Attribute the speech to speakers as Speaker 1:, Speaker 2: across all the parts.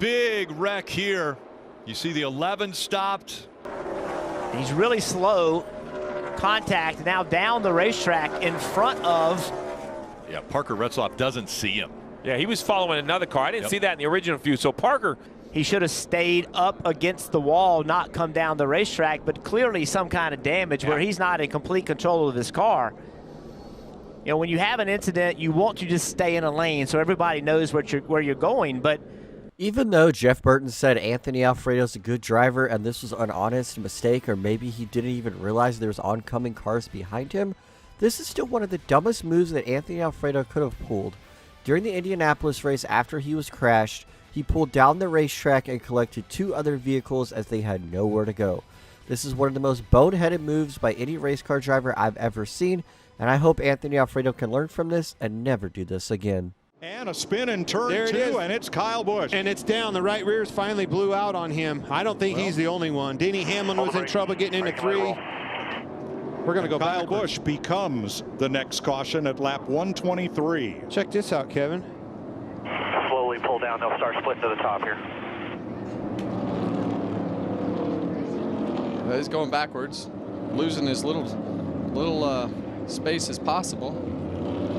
Speaker 1: big wreck here. You see the 11 stopped.
Speaker 2: He's really slow. Contact now down the racetrack in front of.
Speaker 1: Yeah, Parker Retzlaff doesn't see him.
Speaker 3: Yeah, he was following another car. I didn't see that in the original view. So Parker,
Speaker 2: he should have stayed up against the wall, not come down the racetrack, but clearly some kind of damage where he's not in complete control of his car. You know, when you have an incident, you want to just stay in a lane so everybody knows where you're going. But
Speaker 4: even though Jeff Burton said Anthony Alfredo's a good driver and this was an honest mistake, or maybe he didn't even realize there was oncoming cars behind him, this is still one of the dumbest moves that Anthony Alfredo could have pulled. During the Indianapolis race after he was crashed, he pulled down the racetrack and collected 2 other vehicles as they had nowhere to go. This is one of the most boneheaded moves by any race car driver I've ever seen, and I hope Anthony Alfredo can learn from this and never do this again.
Speaker 5: And a spin in turn 2, and it's Kyle Busch.
Speaker 6: And it's down. The right rears finally blew out on him. I don't think he's the only one. Denny Hamlin was in trouble getting into 3. We're going to go
Speaker 5: Kyle
Speaker 6: backwards.
Speaker 5: Busch becomes the next caution at lap 123.
Speaker 6: Check this out, Kevin.
Speaker 7: Slowly pull down. They'll start splitting to the top here.
Speaker 8: He's going backwards, losing as little space as possible.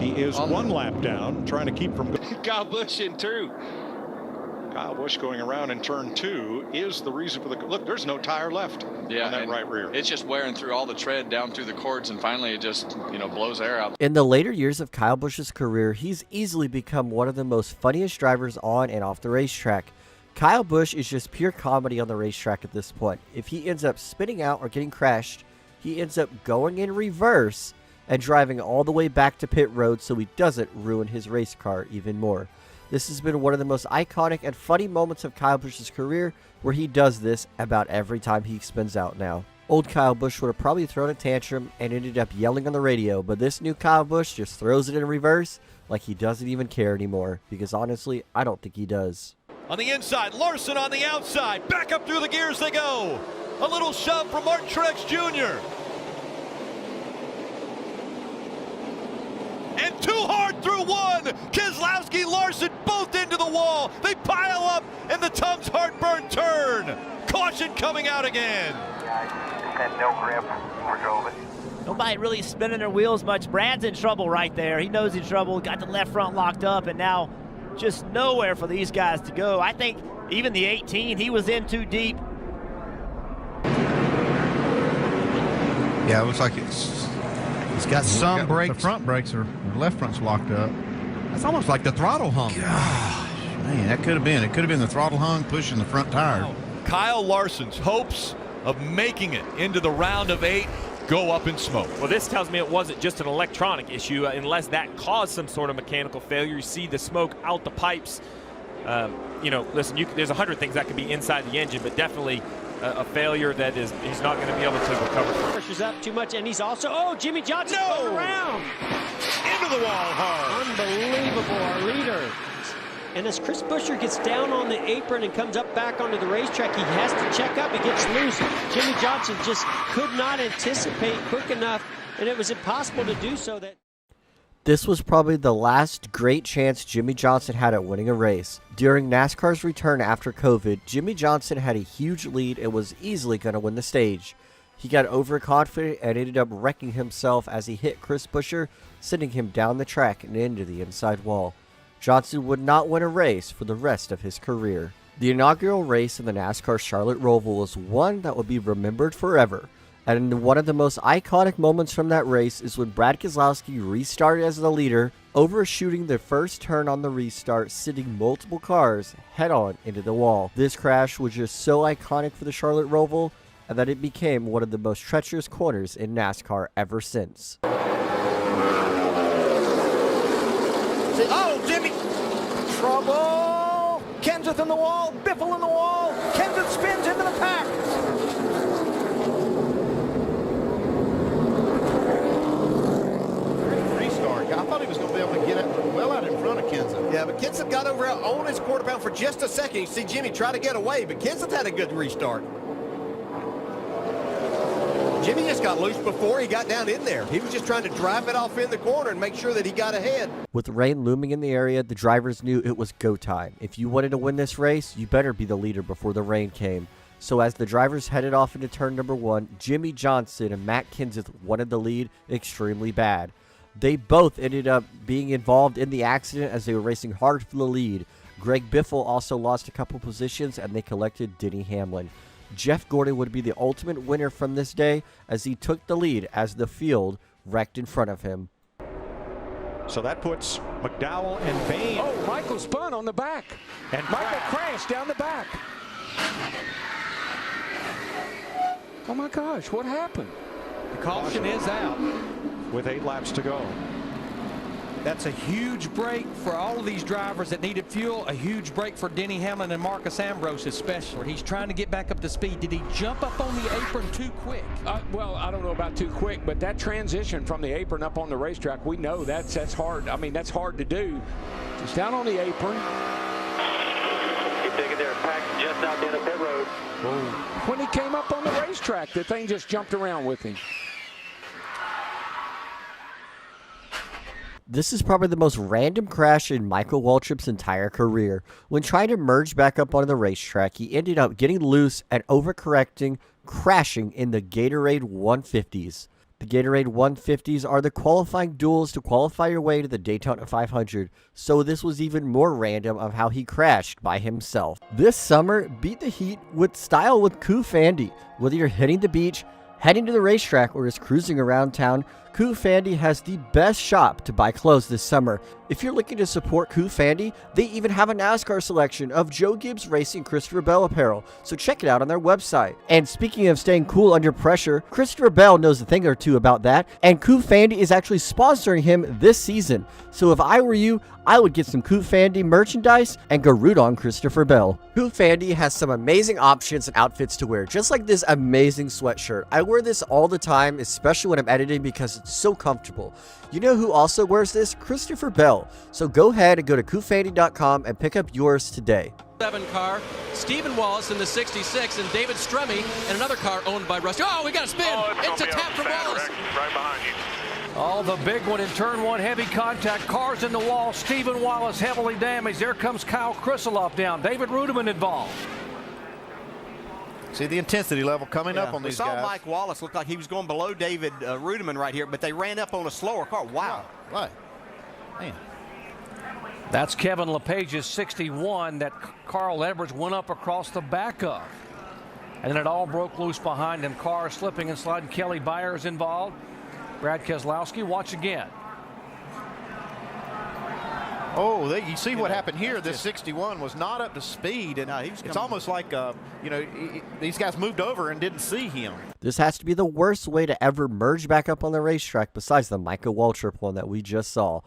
Speaker 5: He is 1 lap down, trying to keep from.
Speaker 8: Kyle Busch in 2.
Speaker 5: Kyle Busch going around in turn 2 is the reason for the look. There's no tire left on that right rear.
Speaker 8: It's just wearing through all the tread down through the cords, and finally it just blows air out.
Speaker 4: In the later years of Kyle Busch's career, he's easily become one of the most funniest drivers on and off the racetrack. Kyle Busch is just pure comedy on the racetrack at this point. If he ends up spinning out or getting crashed, he ends up going in reverse and driving all the way back to pit road so he doesn't ruin his race car even more. This has been one of the most iconic and funny moments of Kyle Busch's career, where he does this about every time he spins out now. Old Kyle Busch would have probably thrown a tantrum and ended up yelling on the radio, but this new Kyle Busch just throws it in reverse like he doesn't even care anymore, because honestly, I don't think he does.
Speaker 1: On the inside, Larson on the outside. Back up through the gears they go. A little shove from Treacherous Jr. And too hard through 1. Keselowski, Larson, both into the wall. They pile up in the Tums heartburn turn. Caution coming out again.
Speaker 7: Had no grip. We're drove it.
Speaker 2: Nobody really spinning their wheels much. Brad's in trouble right there. He knows he's in trouble. Got the left front locked up, and now just nowhere for these guys to go. I think even the 18, he was in too deep.
Speaker 9: Yeah, it looks like it's got some brakes.
Speaker 10: The front brakes are, the left front's locked up.
Speaker 9: It's almost like the throttle hung.
Speaker 10: Gosh, man, that could have been. It could have been the throttle hung pushing the front tire.
Speaker 1: Wow. Kyle Larson's hopes of making it into the round of 8 go up in smoke.
Speaker 3: well, this tells me it wasn't just an electronic issue, unless that caused some sort of mechanical failure. You see the smoke out the pipes. Listen, there's 100 things that could be inside the engine, but definitely a failure that he's not going to be able to recover from.
Speaker 11: Pressure's up too much, and he's also, Jimmie Johnson going around.
Speaker 5: Into the wall hard.
Speaker 11: Unbelievable, our leader. And as Chris Buescher gets down on the apron and comes up back onto the racetrack, he has to check up. He gets loose. Jimmie Johnson just could not anticipate quick enough, and it was impossible to do so.
Speaker 4: This was probably the last great chance Jimmie Johnson had at winning a race. During NASCAR's return after COVID, Jimmie Johnson had a huge lead and was easily going to win the stage. He got overconfident and ended up wrecking himself as he hit Chris Buescher, sending him down the track and into the inside wall. Johnson would not win a race for the rest of his career. The inaugural race in the NASCAR Charlotte Roval was one that would be remembered forever. And one of the most iconic moments from that race is when Brad Keselowski restarted as the leader, overshooting the first turn on the restart, sending multiple cars head-on into the wall. This crash was just so iconic for the Charlotte Roval, and that it became one of the most treacherous corners in NASCAR ever since.
Speaker 2: Oh, Jimmy! Trouble! Kenseth in the wall, Biffle in the wall, Kenseth spins into the pack!
Speaker 10: I thought he was going to be able to get it well out in front of Kenseth.
Speaker 12: Yeah, but Kenseth got over on his quarter pound for just a second. You see Jimmy try to get away, but Kenseth had a good restart. Jimmie just got loose before he got down in there. He was just trying to drive it off in the corner and make sure that he got ahead.
Speaker 4: With rain looming in the area, the drivers knew it was go time. If you wanted to win this race, you better be the leader before the rain came. So as the drivers headed off into turn number 1, Jimmie Johnson and Matt Kenseth wanted the lead extremely bad. They both ended up being involved in the accident as they were racing hard for the lead. Greg Biffle also lost a couple positions, and they collected Denny Hamlin. Jeff Gordon would be the ultimate winner from this day as he took the lead as the field wrecked in front of him.
Speaker 5: So that puts McDowell and Bain.
Speaker 13: Oh, Michael spun on the back. And Michael crashed down the back. Oh my gosh, what happened?
Speaker 5: The caution is out with 8 laps to go.
Speaker 14: That's a huge break for all of these drivers that needed fuel, a huge break for Denny Hamlin and Marcus Ambrose especially. He's trying to get back up to speed. Did he jump up on the apron too quick?
Speaker 13: Well, I don't know about too quick, but that transition from the apron up on the racetrack, we know that's hard. I mean, that's hard to do. Just down on the apron.
Speaker 7: Keep digging there, packed just out the end of pit road.
Speaker 13: When he came up on the racetrack, the thing just jumped around with him.
Speaker 4: This is probably the most random crash in Michael Waltrip's entire career. When trying to merge back up onto the racetrack, he ended up getting loose and overcorrecting, crashing in the Gatorade 150s. The Gatorade 150s are the qualifying duels to qualify your way to the Daytona 500, so this was even more random of how he crashed by himself. This summer, beat the heat with style with Coofandy. Whether you're hitting the beach, heading to the racetrack, or just cruising around town, Coofandy has the best shop to buy clothes this summer. If you're looking to support Coofandy, they even have a NASCAR selection of Joe Gibbs Racing Christopher Bell apparel, so check it out on their website. And speaking of staying cool under pressure, Christopher Bell knows a thing or two about that, and Coofandy is actually sponsoring him this season. So if I were you, I would get some Coofandy merchandise and go root on Christopher Bell. Coofandy has some amazing options and outfits to wear, just like this amazing sweatshirt. I wear this all the time, especially when I'm editing because it's so comfortable. You know who also wears this? Christopher Bell. So go ahead and go to Coofandy.com and pick up yours today.
Speaker 15: 7 car, Stephen Wallace in the 66, and David Stremme in another car owned by Rusty. Oh, we got a spin. It's a tap for Wallace.
Speaker 16: Right behind you.
Speaker 17: Oh, the big one in turn 1, heavy contact, cars in the wall, Stephen Wallace heavily damaged. There comes Kyle Krisiloff down, David Rudiman involved.
Speaker 9: See the intensity level coming up on these guys.
Speaker 12: We saw Mike Wallace look like he was going below David Rudiman right here, but they ran up on a slower car. Wow.
Speaker 9: Right. Man.
Speaker 17: That's Kevin LePage's 61 that Carl Edwards went up across the back of. And then it all broke loose behind him. Cars slipping and sliding. Kelly Byers involved. Brad Keselowski, watch again.
Speaker 9: Oh, you see what happened here. This 61 was not up to speed, and it's almost like, these guys moved over and didn't see him.
Speaker 4: This has to be the worst way to ever merge back up on the racetrack besides the Michael Waltrip one that we just saw.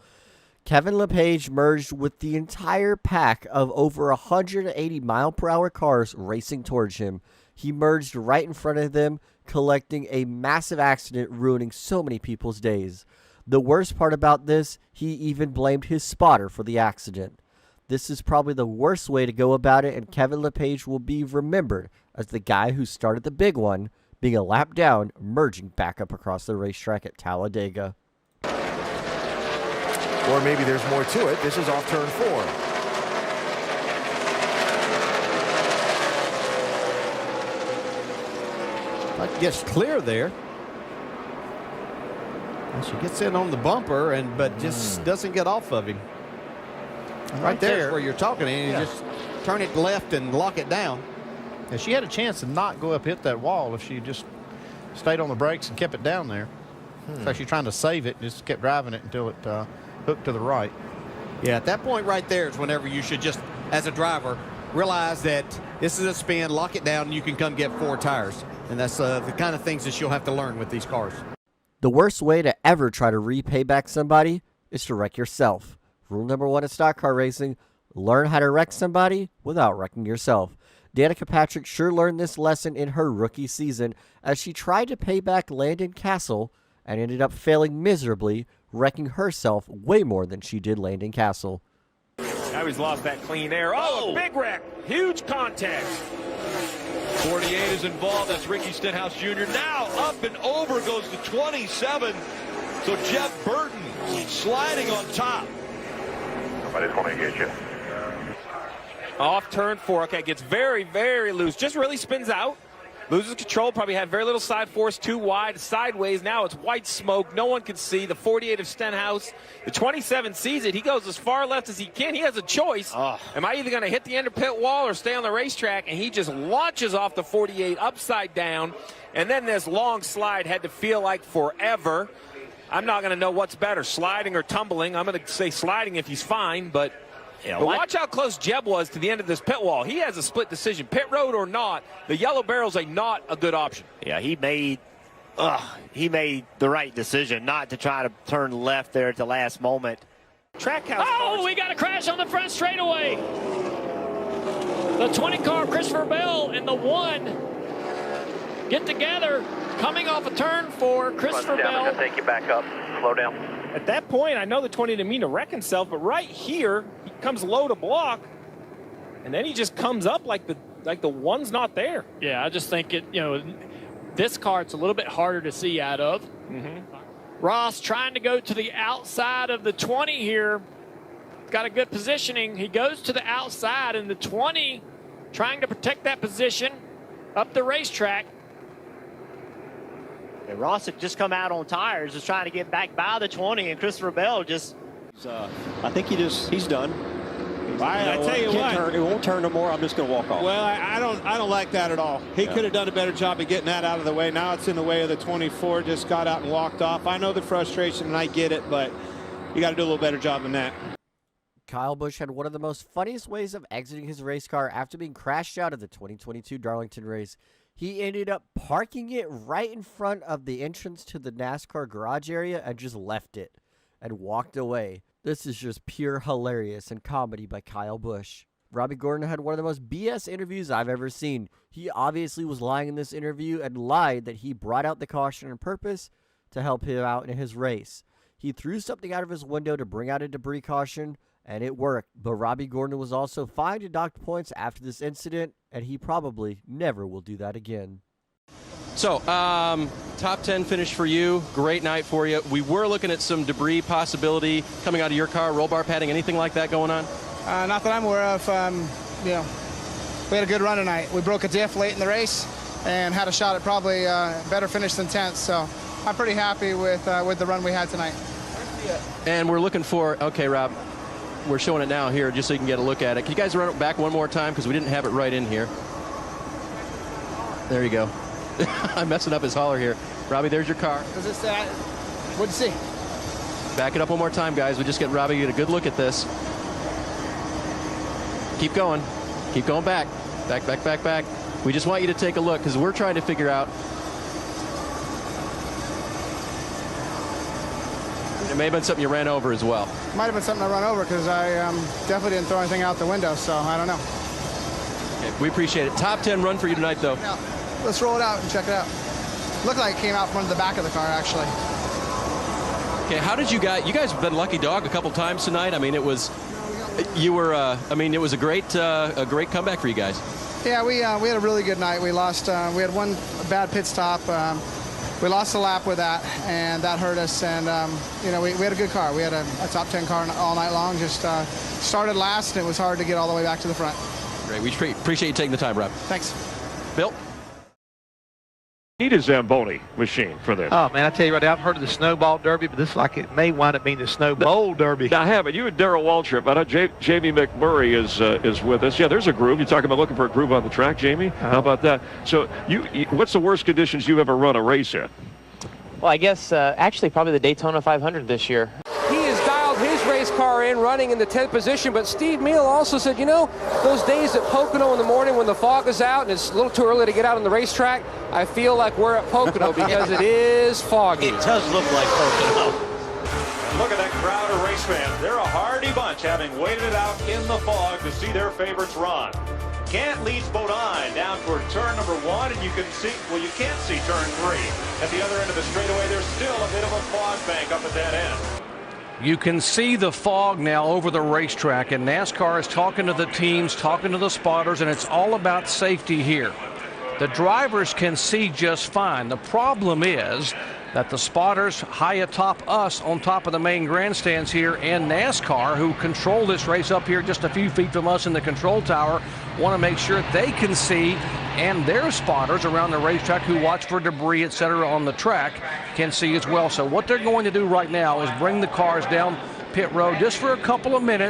Speaker 4: Kevin LePage merged with the entire pack of over 180 mile-per-hour cars racing towards him. He merged right in front of them, collecting a massive accident, ruining so many people's days. The worst part about this, he even blamed his spotter for the accident. This is probably the worst way to go about it, and Kevin LePage will be remembered as the guy who started the big one, being a lap down, merging back up across the racetrack at Talladega.
Speaker 12: Or maybe there's more to it. This is off turn 4. Gets clear there. And she gets in on the bumper, but just doesn't get off of him. Right there where you're talking, and you just turn it left and lock it down.
Speaker 9: And she had a chance to not go up hit that wall if she just stayed on the brakes and kept it down there. It's like she's trying to save it and just kept driving it until it hooked to the right.
Speaker 12: Yeah, at that point right there is whenever you should just, as a driver, realize that this is a spin, lock it down, and you can come get 4 tires. And that's the kind of things that you'll have to learn with these cars.
Speaker 4: The worst way to ever try to repay back somebody is to wreck yourself. Rule number 1 in stock car racing, learn how to wreck somebody without wrecking yourself. Danica Patrick sure learned this lesson in her rookie season as she tried to pay back Landon Castle and ended up failing miserably, wrecking herself way more than she did Landon Castle.
Speaker 3: Now he's lost that clean air. Oh, a big wreck. Huge contact.
Speaker 1: 48 is involved. That's Ricky Stenhouse Jr. Now up and over goes the 27. So Jeff Burton sliding on top.
Speaker 7: Nobody's going to get you.
Speaker 3: Off turn 4. Okay, gets very, very loose. Just really spins out. Loses control. Probably had very little side force. Too wide. Sideways. Now it's white smoke. No one can see. The 48 of Stenhouse. The 27 sees it. He goes as far left as he can. He has a choice. Am I either going to hit the end of pit wall or stay on the racetrack? And he just launches off the 48 upside down. And then this long slide had to feel like forever. I'm not going to know what's better, sliding or tumbling. I'm going to say sliding if he's fine, but watch how close Jeb was to the end of this pit wall. He has a split decision. Pit road or not, the yellow barrel's not a good option.
Speaker 2: Yeah, he made the right decision not to try to turn left there at the last moment.
Speaker 3: Trackhouse.
Speaker 16: Oh, we got a crash on the front straightaway. The 20 car, Christopher Bell, and the 1 get together, coming off a turn 4. Christopher Bell.
Speaker 7: I'm going to take you back up. Slow down.
Speaker 3: At that point, I know the 20 didn't mean to wreck himself, but right here, he comes low to block, and then he just comes up like the 1's not there.
Speaker 16: Yeah, I just think this car, it's a little bit harder to see out of. Ross trying to go to the outside of the 20 here. Got a good positioning. He goes to the outside, and the 20 trying to protect that position up the racetrack.
Speaker 2: And Ross had just come out on tires, was trying to get back by the 20, and Christopher Bell just.
Speaker 12: I think he's done.
Speaker 6: I tell you what,
Speaker 12: he won't turn no more. I'm just going to walk off.
Speaker 6: Well, I don't like that at all. He could have done a better job of getting that out of the way. Now it's in the way of the 24. Just got out and walked off. I know the frustration and I get it, but you got to do a little better job than that.
Speaker 4: Kyle Busch had one of the most funniest ways of exiting his race car after being crashed out of the 2022 Darlington race. He ended up parking it right in front of the entrance to the NASCAR garage area and just left it and walked away. This is just pure hilarious and comedy by Kyle Busch. Robby Gordon had one of the most BS interviews I've ever seen. He obviously was lying in this interview and lied that he brought out the caution on purpose to help him out in his race. He threw something out of his window to bring out a debris caution, and it worked. But Robby Gordon was also fined and docked points after this incident, and he probably never will do that again.
Speaker 15: So, top 10 finish for you. Great night for you. We were looking at some debris possibility coming out of your car, roll bar padding, anything like that going on?
Speaker 18: Not that I'm aware of. We had a good run tonight. We broke a diff late in the race and had a shot at probably better finish than 10th. So I'm pretty happy with the run we had tonight.
Speaker 15: And we're looking for, okay, Rob, we're showing it now here just so you can get a look at it. Can you guys run it back one more time because we didn't have it right in here. There you go. I'm messing up his hauler here. Robbie, there's your car.
Speaker 18: Does this what'd you see?
Speaker 15: Back it up one more time, guys. We just get Robbie to get a good look at this. Keep going. Keep going back. Back, back, back, back. We just want you to take a look because we're trying to figure out. It may have been something you ran over as well.
Speaker 18: Might have been something I run over because I definitely didn't throw anything out the window, so I don't know.
Speaker 15: Okay, we appreciate it. Top 10 run for you tonight, though.
Speaker 18: Yeah. Let's roll it out and check it out. Looked like it came out from the back of the car, actually.
Speaker 15: Okay, how did you guys have been lucky dog a couple times tonight. I mean, it was a great comeback for you guys.
Speaker 18: Yeah, we had a really good night. We lost, we had one bad pit stop. We lost a lap with that, and that hurt us. And, we had a good car. We had a top 10 car all night long. Just started last, and it was hard to get all the way back to the front.
Speaker 15: Great. We appreciate you taking the time, Rob.
Speaker 18: Thanks.
Speaker 15: Bill?
Speaker 19: Need a Zamboni machine for this.
Speaker 20: Oh, man, I tell you what, I've heard of the Snowball Derby, but this is like it may wind up being the Snowball Derby.
Speaker 19: I haven't. You and Darrell Waltrip. I know Jamie McMurray is with us. Yeah, there's a groove. You're talking about looking for a groove on the track, Jamie? How about that? So, what's the worst conditions you've ever run a race in?
Speaker 21: Well, I guess actually probably the Daytona 500 this year.
Speaker 22: He has dialed his race car in, running in the 10th position, but Steve Meal also said, those days at Pocono in the morning when the fog is out and it's a little too early to get out on the racetrack, I feel like we're at Pocono because it is foggy.
Speaker 2: It does look like Pocono.
Speaker 23: Look at that crowd of race fans. They're a hardy bunch, having waited it out in the fog to see their favorites run. Kent leads Bodine down toward turn number 1, and you can't see turn 3. At the other end of the straightaway, there's still a bit of a fog bank up at that end.
Speaker 17: You can see the fog now over the racetrack, and NASCAR is talking to the teams, talking to the spotters, and it's all about safety here. The drivers can see just fine. The problem is that the spotters high atop us on top of the main grandstands here in NASCAR, who control this race up here just a few feet from us in the control tower, want to make sure they can see, and their spotters around the racetrack who watch for debris, etc. on the track can see as well. So what they're going to do right now is bring the cars down pit road just for a couple of minutes.